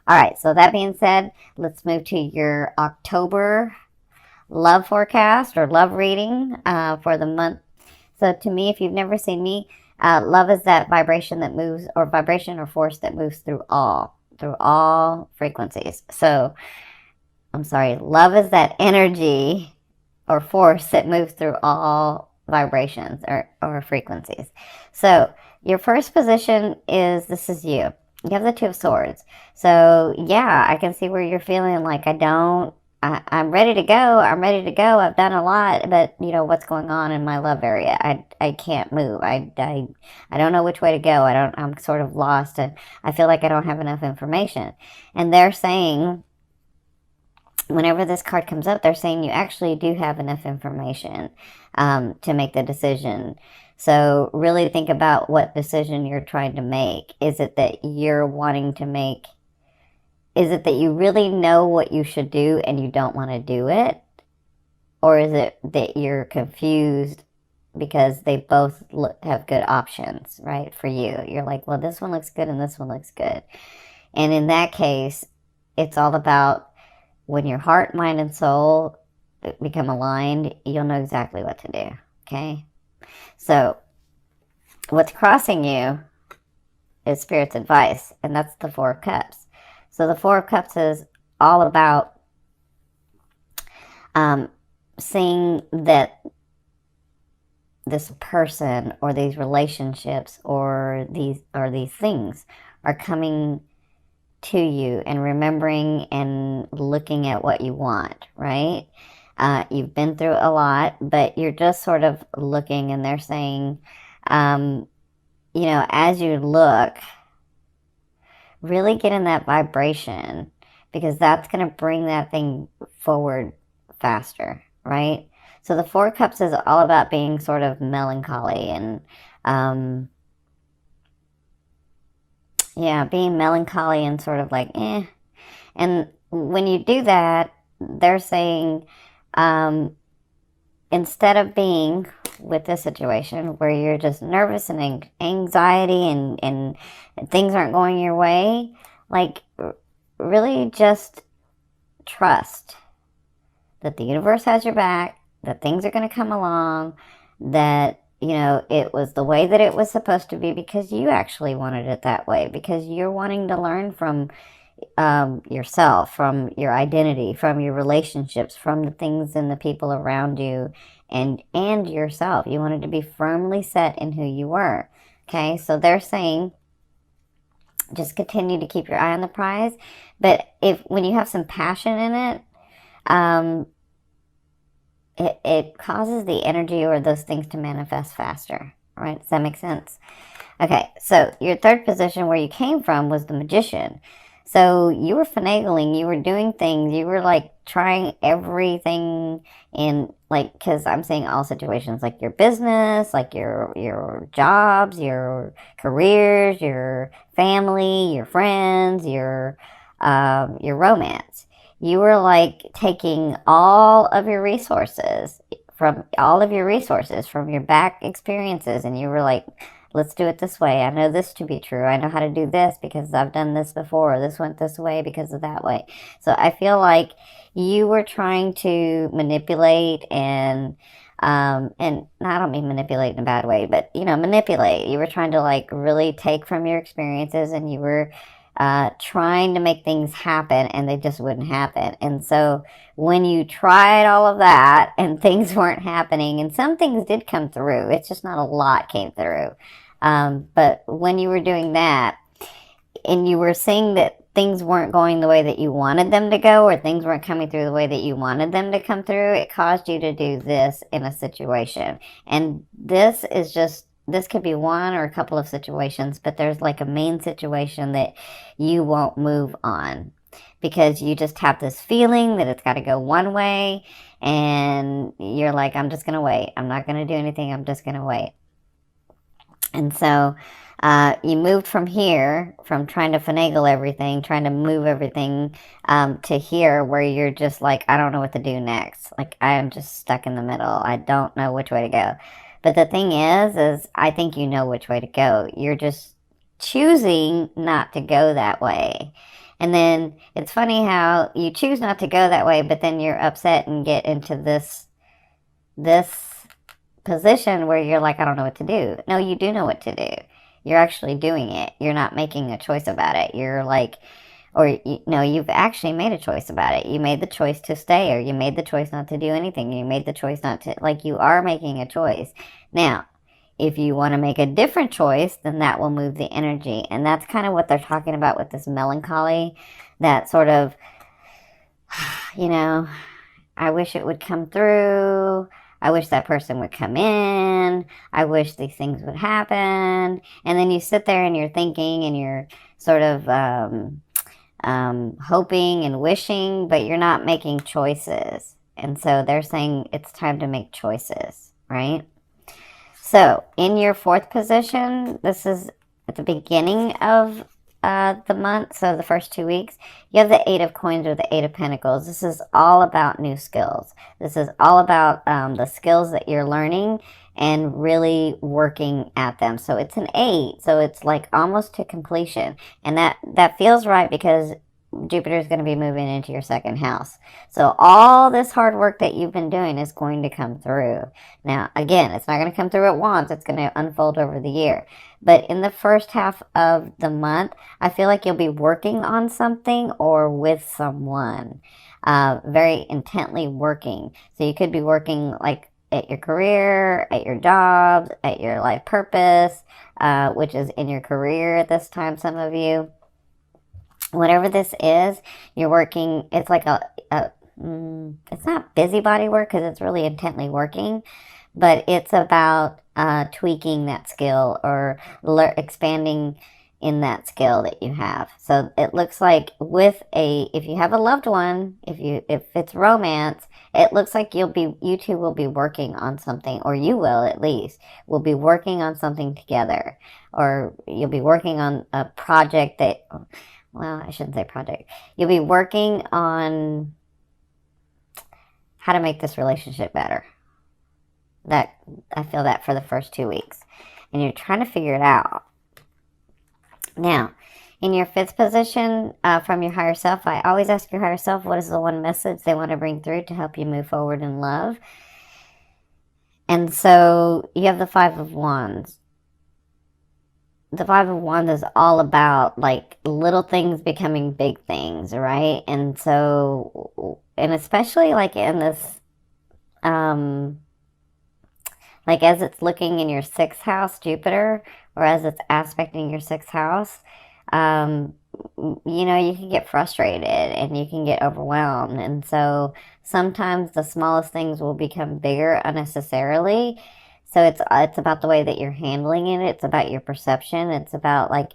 All right, so that being said, let's move to your October love forecast or love reading for the month. So to me, if you've never seen me, love is that vibration that moves, or vibration or force that moves through all frequencies. So I'm sorry, love is that energy or force that moves through all vibrations or frequencies. So your first position is, this is you. You have the Two of Swords. So yeah, I can see where you're feeling like I'm ready to go. I'm ready to go. I've done a lot, but you know what's going on in my love area. I can't move. I don't know which way to go. I'm sort of lost, and I feel like I don't have enough information. And they're saying, whenever this card comes up, they're saying you actually do have enough information to make the decision. So really think about what decision you're trying to make. Is it that you're wanting to make, is it that you really know what you should do and you don't want to do it? Or is it that you're confused because they both have good options, right, for you? You're like, well, this one looks good and this one looks good. And in that case, it's all about, when your heart, mind, and soul become aligned, you'll know exactly what to do, okay? So what's crossing you is Spirit's advice, and that's the Four of Cups. So the Four of Cups is all about seeing that this person or these relationships or these things are coming to you, and remembering and looking at what you want, right? You've been through a lot, but you're just sort of looking, and they're saying, as you look, really get in that vibration, because that's going to bring that thing forward faster, right? So the Four Cups is all about being sort of melancholy and, being melancholy and sort of like, eh. And when you do that, they're saying, instead of being with this situation where you're just nervous and anxiety and things aren't going your way, like, really just trust that the universe has your back, that things are going to come along, that it was the way that it was supposed to be because you actually wanted it that way, because you're wanting to learn from yourself, from your identity, from your relationships, from the things and the people around you, and yourself. You wanted to be firmly set in who you were. Okay, so they're saying just continue to keep your eye on the prize, but when you have some passion in it, it causes the energy or those things to manifest faster, right? Does that make sense? Okay, so your third position where you came from was the Magician. So you were finagling, you were doing things, you were like trying everything in, like, because I'm saying all situations, like your business, like your jobs, your careers, your family, your friends, your romance. You were like taking all of your resources from your back experiences, and you were like, let's do it this way. I know this to be true. I know how to do this because I've done this before. Or this went this way because of that way. So I feel like you were trying to manipulate and I don't mean manipulate in a bad way, but manipulate. You were trying to like really take from your experiences, and you were trying to make things happen, and they just wouldn't happen. And so when you tried all of that and things weren't happening, and some things did come through, it's just not a lot came through. But when you were doing that, and you were seeing that things weren't going the way that you wanted them to go, or things weren't coming through the way that you wanted them to come through, it caused you to do this in a situation. And this could be one or a couple of situations, but there's like a main situation that you won't move on, because you just have this feeling that it's got to go one way, and you're like, I'm just going to wait. I'm not going to do anything. I'm just going to wait. And so you moved from here, from trying to finagle everything, trying to move everything, to here, where you're just like, I don't know what to do next. Like, I am just stuck in the middle. I don't know which way to go. But the thing is I think you know which way to go. You're just choosing not to go that way. And then it's funny how you choose not to go that way, but then you're upset and get into this position where you're like, I don't know what to do. No, you do know what to do. You're actually doing it. You're not making a choice about it. You're like, or no, you've actually made a choice about it. You made the choice to stay, or you made the choice not to do anything. You made the choice not to, like, you are making a choice. Now, if you want to make a different choice, then that will move the energy. And that's kind of what they're talking about with this melancholy, that sort of, you know, I wish it would come through. I wish that person would come in. I wish these things would happen. And then you sit there and you're thinking and you're sort of hoping and wishing, but you're not making choices. And so they're saying it's time to make choices, right? So in your fourth position, this is at the beginning of the month, so the first 2 weeks, you have the Eight of Coins or the Eight of Pentacles. This is all about new skills. This is all about the skills that you're learning and really working at them. So it's an 8, so it's like almost to completion. And that feels right because Jupiter is going to be moving into your second house. So all this hard work that you've been doing is going to come through. Now, again, it's not going to come through at once. It's going to unfold over the year. But in the first half of the month, I feel like you'll be working on something or with someone, very intently working. So you could be working like at your career, at your job, at your life purpose, which is in your career at this time, some of you. Whatever this is, you're working, it's like it's not busybody work because it's really intently working, but it's about tweaking that skill or expanding in that skill that you have. So it looks like if you have a loved one, if it's romance, it looks like you two will be working on something, or you will at least, will be working on something together, or you'll be working on a project that, well, I shouldn't say project. You'll be working on how to make this relationship better. I feel that for the first 2 weeks. And you're trying to figure it out. Now, in your fifth position from your higher self, I always ask your higher self, what is the one message they want to bring through to help you move forward in love? And so you have the Five of Wands. The Five of Wands is all about like little things becoming big things, right? And so, and especially like in this, like as it's looking in your sixth house, Jupiter, or as it's aspecting your sixth house, you can get frustrated and you can get overwhelmed. And so sometimes the smallest things will become bigger unnecessarily. So it's about the way that you're handling it. It's about your perception. It's about like,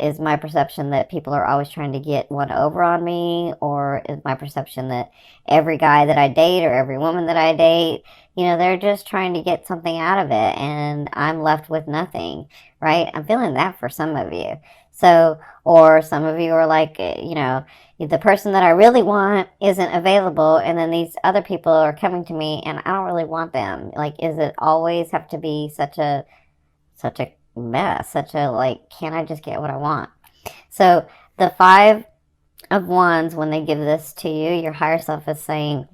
is my perception that people are always trying to get one over on me? Or is my perception that every guy that I date or every woman that I date, they're just trying to get something out of it and I'm left with nothing, right? I'm feeling that for some of you. So, or some of you are like, the person that I really want isn't available, and then these other people are coming to me and I don't really want them. Like, is it always have to be such a mess, like, can't I just get what I want? So the Five of Wands, when they give this to you, your higher self is saying,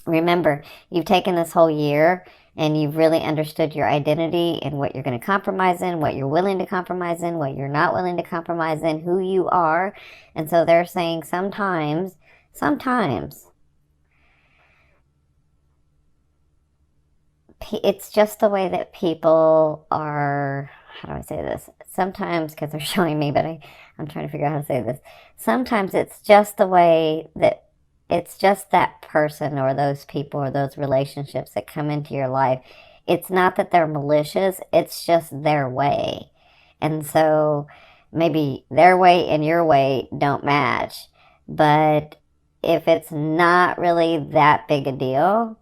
remember, you've taken this whole year and you've really understood your identity and what you're going to compromise in, what you're willing to compromise in, what you're not willing to compromise in, who you are. And so they're saying sometimes, it's just the way that people are, how do I say this? Sometimes, because they're showing me, but I'm trying to figure out how to say this. Sometimes it's just the way that it's just that person or those people or those relationships that come into your life. It's not that they're malicious. It's just their way. And so maybe their way and your way don't match. But if it's not really that big a deal,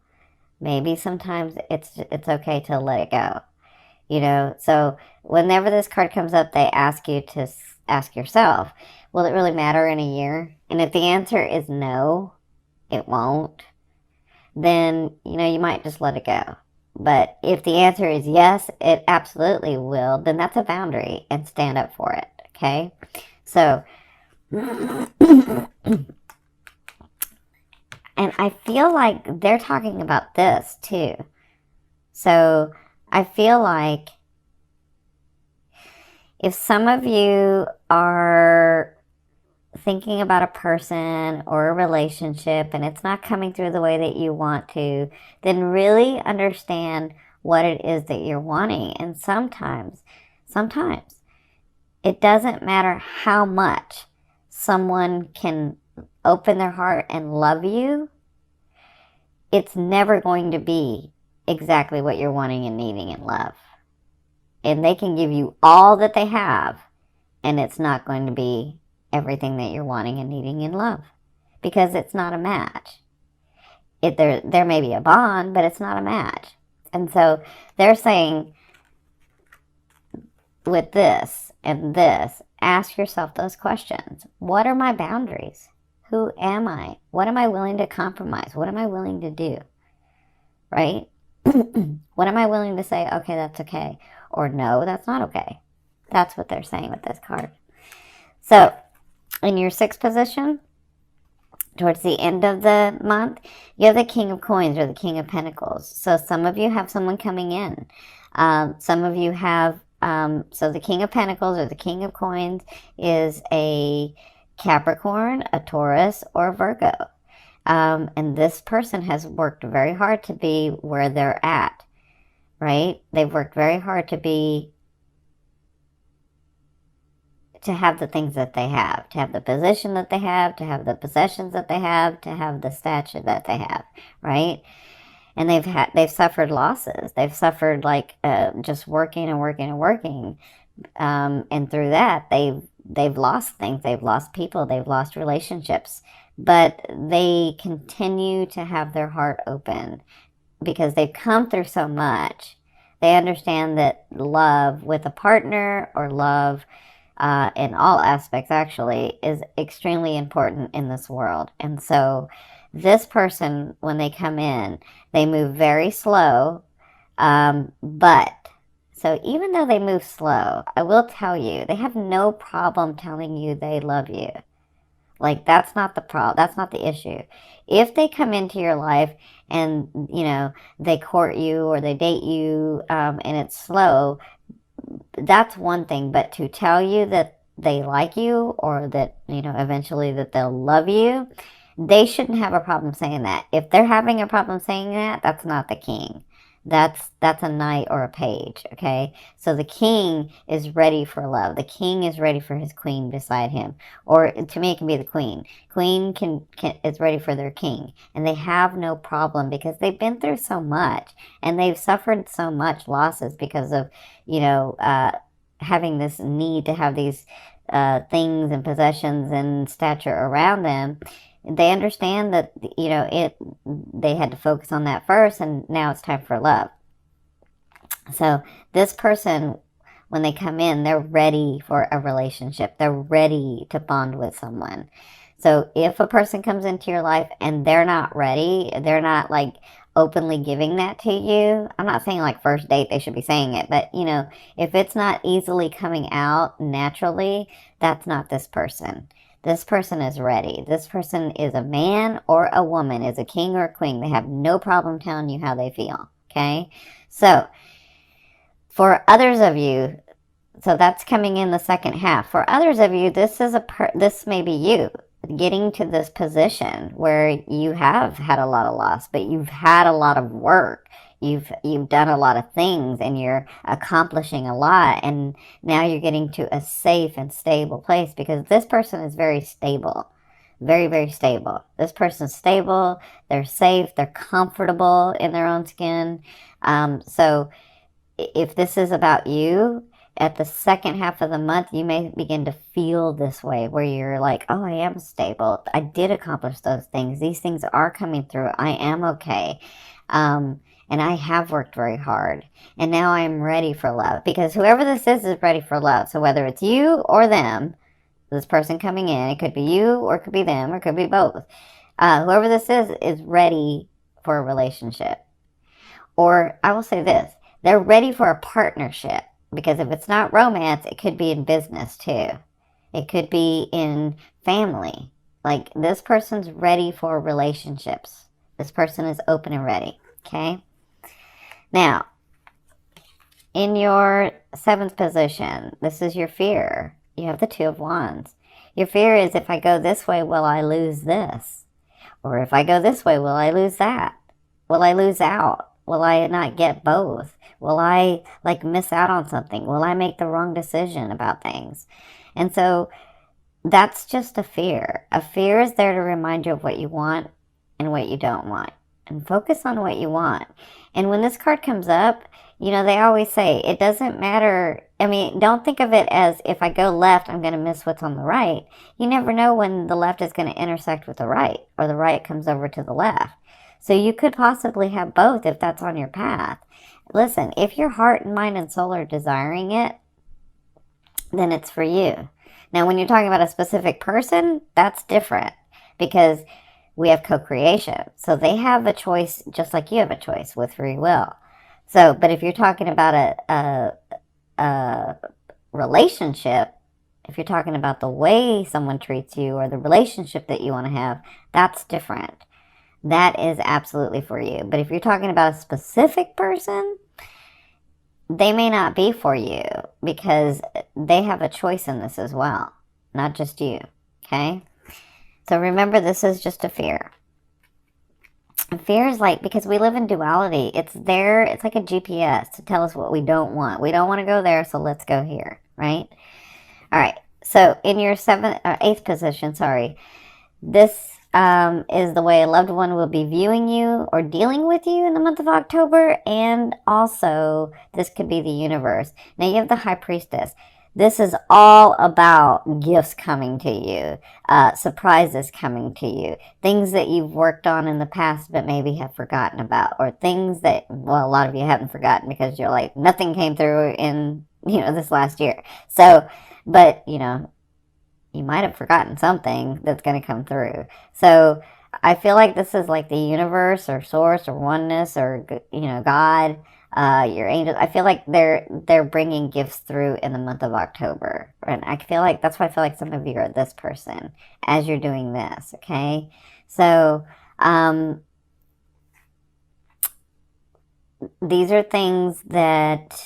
maybe sometimes it's okay to let it go. So whenever this card comes up, they ask you to ask yourself, will it really matter in a year? And if the answer is no, it won't, then, you might just let it go. But if the answer is yes, it absolutely will, then that's a boundary and stand up for it, okay? So And I feel like they're talking about this too. So I feel like if some of you are thinking about a person or a relationship and it's not coming through the way that you want to, then really understand what it is that you're wanting. And sometimes it doesn't matter how much someone can open their heart and love you, it's never going to be exactly what you're wanting and needing in love. And they can give you all that they have, and it's not going to be everything that you're wanting and needing in love, because it's not a match. There may be a bond, but it's not a match. And so they're saying, with this and this, ask yourself those questions. What are my boundaries? Who am I? What am I willing to compromise? What am I willing to do? Right? What am I willing to say, okay, that's okay, or no, that's not okay? That's what they're saying with this card. So, in your sixth position, towards the end of the month, you have the King of Coins or the King of Pentacles. So some of you have someone coming in. Some of you have, so the King of Pentacles or the King of Coins is a Capricorn, a Taurus, or a Virgo. And this person has worked very hard to be where they're at, right? They've worked very hard to have the things that they have, to have the position that they have, to have the possessions that they have, to have the stature that they have, right? And they've suffered losses. They've suffered just working and working and working, and through that they've lost things. They've lost people. They've lost relationships, but they continue to have their heart open because they've come through so much. They understand that love with a partner, or love in all aspects actually, is extremely important in this world. And so this person, when they come in, they move very slow, but so even though they move slow, I will tell you, they have no problem telling you they love you. Like, that's not the problem. That's not the issue. If they come into your life and, they court you or they date you, and it's slow, that's one thing. But to tell you that they like you, or that, eventually that they'll love you, they shouldn't have a problem saying that. If they're having a problem saying that, that's not the king. That's a knight or a page, okay? So the king is ready for love. The king is ready for his queen beside him. Or to me, it can be the queen. Queen is ready for their king. And they have no problem because they've been through so much. And they've suffered so much losses because of, having this need to have these things and possessions and stature around them. They understand that, they had to focus on that first, and now it's time for love. So this person, when they come in, they're ready for a relationship. They're ready to bond with someone. So if a person comes into your life and they're not ready, they're not openly giving that to you. I'm not saying first date they should be saying it, but if it's not easily coming out naturally, that's not this person. This person is ready. This person is a man or a woman, is a king or a queen. They have no problem telling you how they feel, okay? So, for others of you, so that's coming in the second half. For others of you, this may be you getting to this position where you have had a lot of loss, but you've had a lot of work. You've done a lot of things, and you're accomplishing a lot, and now you're getting to a safe and stable place because this person is very stable. Very, very stable. This person's stable, they're safe, they're comfortable in their own skin. So if this is about you, at the second half of the month, you may begin to feel this way, where you're like, oh, I am stable. I did accomplish those things. These things are coming through. I am okay. And I have worked very hard. And now I am ready for love. Because whoever this is ready for love. So whether it's you or them, this person coming in, it could be you or it could be them or it could be both. Whoever this is ready for a relationship. Or I will say this, they're ready for a partnership. Because if it's not romance, it could be in business too. It could be in family. Like, this person's ready for relationships. This person is open and ready, okay? Now, in your 7th position, this is your fear. You have the 2 of Wands. Your fear is, if I go this way, will I lose this? Or if I go this way, will I lose that? Will I lose out? Will I not get both? Will I, like, miss out on something? Will I make the wrong decision about things? And so that's just a fear. A fear is there to remind you of what you want and what you don't want. And focus on what you want. And when this card comes up, you know, they always say, it doesn't matter. I mean, don't think of it as, if I go left, I'm going to miss what's on the right. You never know when the left is going to intersect with the right, or the right comes over to the left. So you could possibly have both if that's on your path. Listen, if your heart and mind and soul are desiring it, then it's for you. Now, when you're talking about a specific person, that's different, because we have co-creation. So they have a choice just like you have a choice with free will. So, but if you're talking about a relationship, if you're talking about the way someone treats you or the relationship that you want to have, that's different. That is absolutely for you. But if you're talking about a specific person, they may not be for you, because they have a choice in this as well, not just you, okay? So remember, this is just a fear. Fear is like, because we live in duality, it's there, it's like a GPS to tell us what we don't want. We don't want to go there, so let's go here, right? All right, so in your 8th position, this is the way a loved one will be viewing you or dealing with you in the month of October, and also this could be the universe. Now you have the High Priestess. This is all about gifts coming to you, surprises coming to you, things that you've worked on in the past but maybe have forgotten about, or things that, well, a lot of you haven't forgotten because you're like, nothing came through in, this last year. So, but, you might have forgotten something that's going to come through. So I feel like this is like the universe or source or oneness or, God, your angels. I feel like they're bringing gifts through in the month of October. And I feel like, that's why I feel like some of you are this person as you're doing this, okay? So, these are things that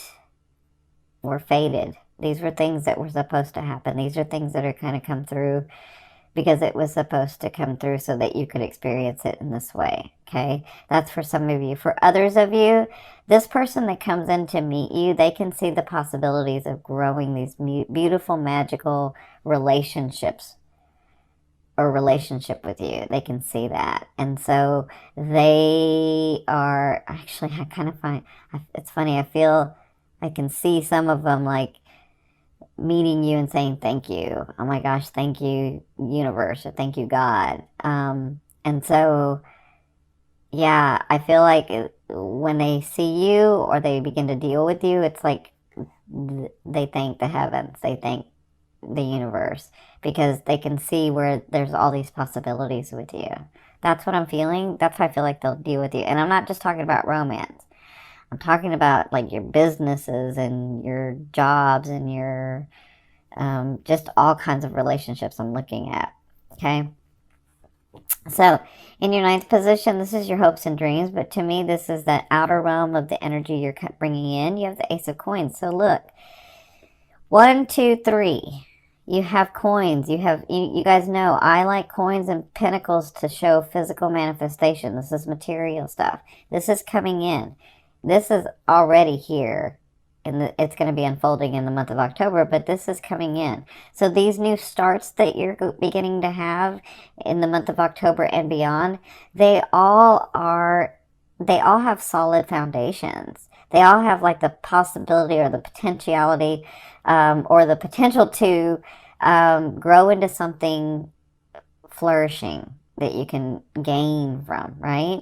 were fated. These were things that were supposed to happen. These are things that are kind of come through because it was supposed to come through so that you could experience it in this way, okay? That's for some of you. For others of you, this person that comes in to meet you, they can see the possibilities of growing these beautiful, magical relationships or relationship with you. They can see that. And so they are, actually, I kind of find, it's funny, I feel I can see some of them like meeting you and saying thank you. Oh my gosh, thank you, universe, or thank you, God. And so, yeah, I feel like when they see you or they begin to deal with you, it's like they thank the heavens, they thank the universe, because they can see where there's all these possibilities with you. That's what I'm feeling. That's how I feel like they'll deal with you. And I'm not just talking about romance. I'm talking about like your businesses and your jobs and your just all kinds of relationships I'm looking at, okay? So in your 9th position, this is your hopes and dreams, but to me, this is that outer realm of the energy you're bringing in. You have the Ace of Coins. So look, 1, 2, 3. You have coins. You guys know I like coins and pentacles to show physical manifestation. This is material stuff. This is coming in. This is already here, and it's going to be unfolding in the month of October, but this is coming in. So these new starts that you're beginning to have in the month of October and beyond, they all have solid foundations. They all have like the possibility or the potentiality or the potential to grow into something flourishing that you can gain from, right?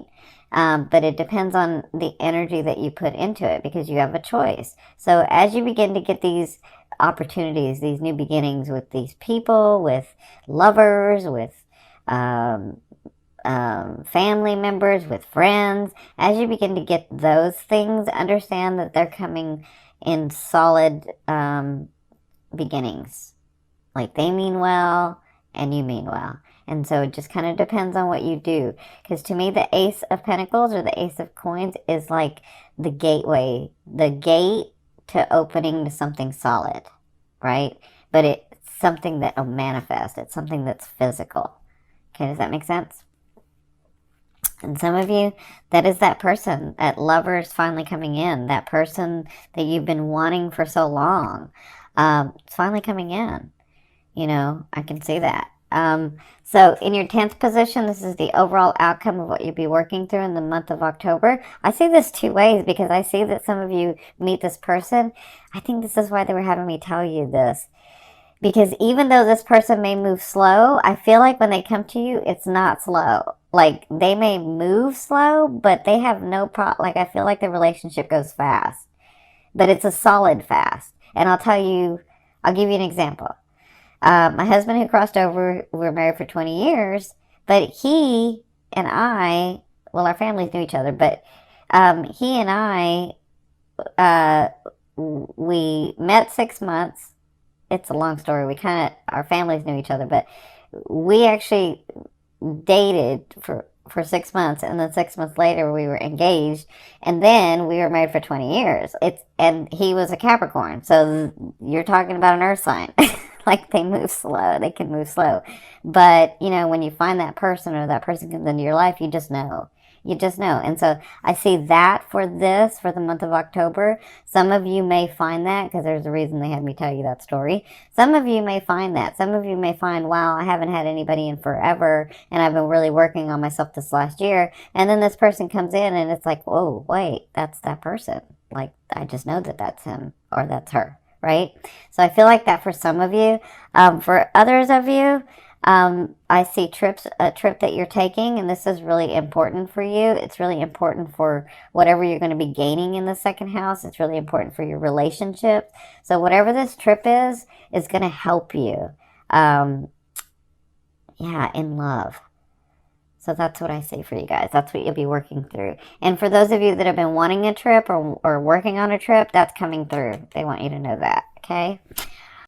But it depends on the energy that you put into it, because you have a choice. So as you begin to get these opportunities, these new beginnings with these people, with lovers, with family members, with friends, as you begin to get those things, understand that they're coming in solid beginnings. Like, they mean well, and you mean well. And so it just kind of depends on what you do. Because to me, the Ace of Pentacles or the Ace of Coins is like the gateway, the gate to opening to something solid, right? But it's something that will manifest. It's something that's physical. Okay, does that make sense? And some of you, that is that person, that lover is finally coming in. That person that you've been wanting for so long. It's finally coming in. You know, I can see that. So in your 10th position, this is the overall outcome of what you'll be working through in the month of October. I see this two ways because I see that some of you meet this person. I think this is why they were having me tell you this. Because even though this person may move slow, I feel like when they come to you, it's not slow. Like, they may move slow, but they have no problem. Like, I feel like the relationship goes fast. But it's a solid fast. And I'll give you an example. My husband who crossed over, we were married for 20 years, but he and I, well, our families knew each other, but he and we met 6 months. It's a long story. Our families knew each other, but we actually dated for 6 months, and then 6 months later we were engaged, and then we were married for 20 years. And he was a Capricorn, so you're talking about an earth sign. Like, they move slow. They can move slow. But, you know, when you find that person or that person comes into your life, you just know. You just know. And so I see that for the month of October. Some of you may find that because there's a reason they had me tell you that story. Some of you may find that. Some of you may find, wow, I haven't had anybody in forever and I've been really working on myself this last year. And then this person comes in and it's like, whoa, wait, that's that person. Like, I just know that that's him or that's her. Right? So I feel like that for some of you. For others of you, I see a trip that you're taking, and this is really important for you. It's really important for whatever you're going to be gaining in the second house. It's really important for your relationship. So whatever this trip is going to help you. In love. So that's what I see for you guys. That's what you'll be working through. And for those of you that have been wanting a trip or working on a trip, that's coming through. They want you to know that, okay?